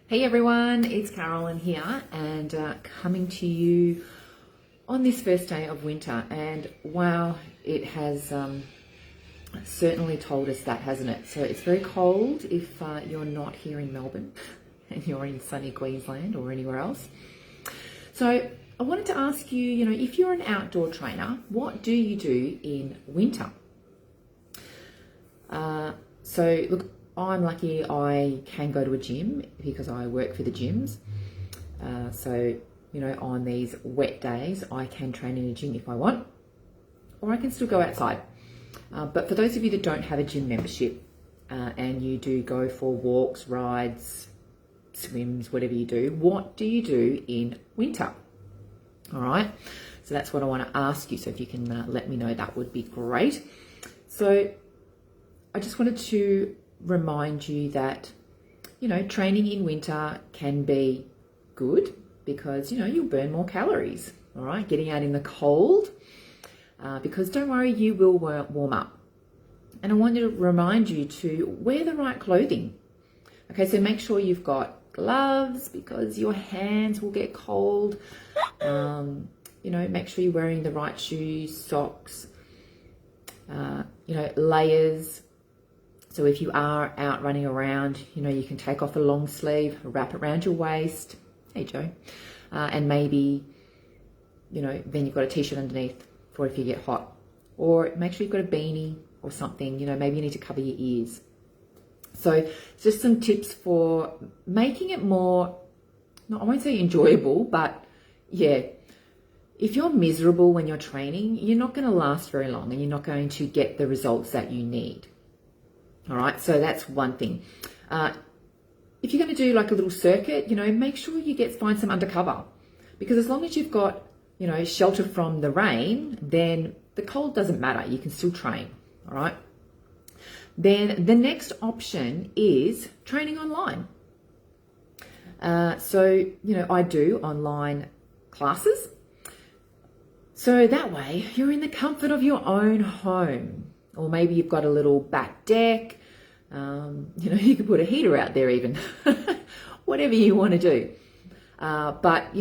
Hey everyone, it's Carolyn here and coming to you on this first day of winter. And wow, it has certainly told us that, hasn't it? So it's very cold if you're not here in Melbourne and you're in sunny Queensland or anywhere else. So I wanted to ask you, if you're an outdoor trainer, what do you do in winter? So look, I'm lucky I can go to a gym because I work for the gyms. So, on these wet days, I can train in a gym if I want, or I can still go outside. But for those of you that don't have a gym membership and you do go for walks, rides, swims, whatever you do, what do you do in winter? All right. So that's what I want to ask you. So if you can let me know, that would be great. So I just wanted to remind you that, training in winter can be good because, you'll burn more calories, all right, getting out in the cold, because don't worry, you will warm up. And I want to remind you to wear the right clothing. Okay, so make sure you've got gloves because your hands will get cold. Make sure you're wearing the right shoes, socks, layers. So if you are out running around, you can take off a long sleeve, wrap it around your waist. Hey, Joe. And maybe, then you've got a t-shirt underneath for if you get hot. Or make sure you've got a beanie or something, maybe you need to cover your ears. So just some tips for making it more, I won't say enjoyable, but yeah, if you're miserable when you're training, you're not going to last very long and you're not going to get the results that you need. All right, so that's one thing. If you're going to do like a little circuit, make sure you find some undercover, because as long as you've got, shelter from the rain, then the cold doesn't matter. You can still train. All right. Then the next option is training online. So I do online classes. So that way you're in the comfort of your own home. Or maybe you've got a little back deck, you can put a heater out there even, whatever you want to do. But,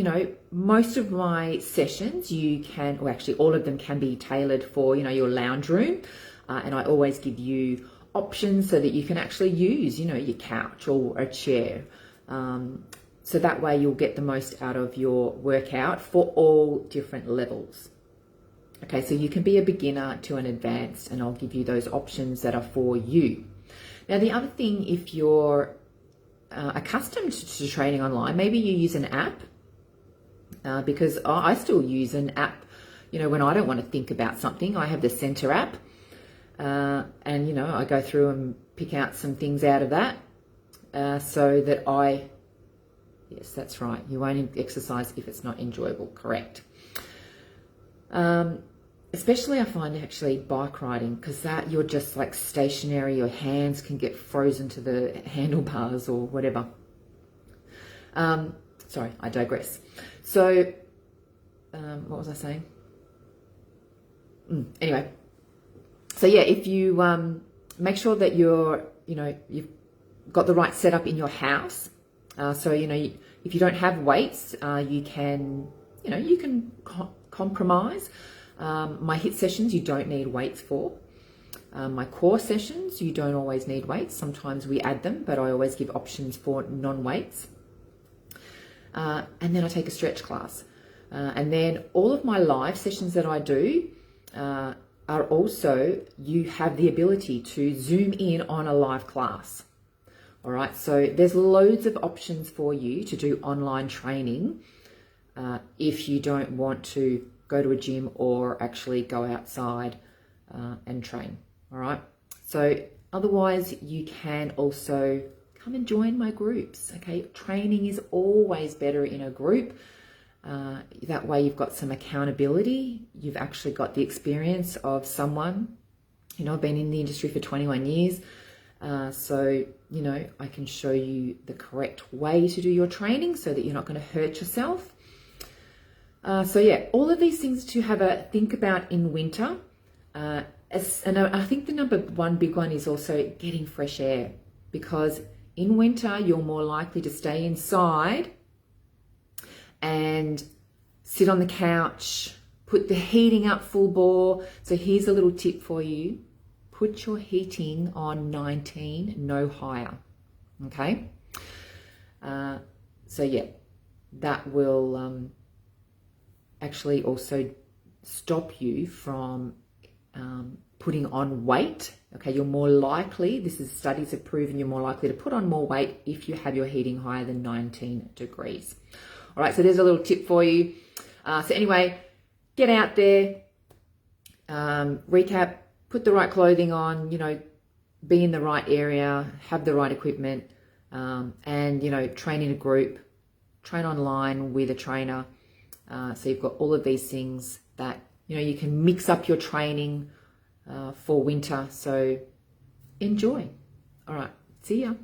most of my sessions all of them can be tailored for, your lounge room. And I always give you options so that you can actually use, your couch or a chair. So that way you'll get the most out of your workout for all different levels. Okay, so you can be a beginner to an advanced, and I'll give you those options that are for you. Now, the other thing, if you're accustomed to training online, maybe you use an app, because I still use an app, when I don't want to think about something. I have the Center app, and, I go through and pick out some things out of that so that yes, that's right, you won't exercise if it's not enjoyable, correct. Especially I find actually bike riding, because that you're just like stationary, your hands can get frozen to the handlebars or whatever. Sorry, I digress. So, what was I saying? Anyway, so yeah, if you make sure that you've got the right setup in your house. So, if you don't have weights, you can compromise. My HIIT sessions, you don't need weights for. My core sessions, you don't always need weights. Sometimes we add them, but I always give options for non-weights. And then I take a stretch class. And then all of my live sessions that I do are also, you have the ability to zoom in on a live class. All right, so there's loads of options for you to do online training if you don't want to go to a gym or actually go outside and train. All right. So otherwise, you can also come and join my groups. Okay. Training is always better in a group. That way you've got some accountability. You've actually got the experience of someone. I've been in the industry for 21 years. So, I can show you the correct way to do your training so that you're not going to hurt yourself. So yeah, all of these things to have a think about in winter. And I think the number one big one is also getting fresh air, because in winter, you're more likely to stay inside and sit on the couch, put the heating up full bore. So here's a little tip for you. Put your heating on 19, no higher, okay? So yeah, that will actually also stop you from putting on weight. Okay, you're more likely, studies have proven you're more likely to put on more weight if you have your heating higher than 19 degrees. All right, so there's a little tip for you. So anyway, get out there, recap, put the right clothing on, be in the right area, have the right equipment, and, train in a group, train online with a trainer. So you've got all of these things that, you can mix up your training for winter. So enjoy. All right, see ya.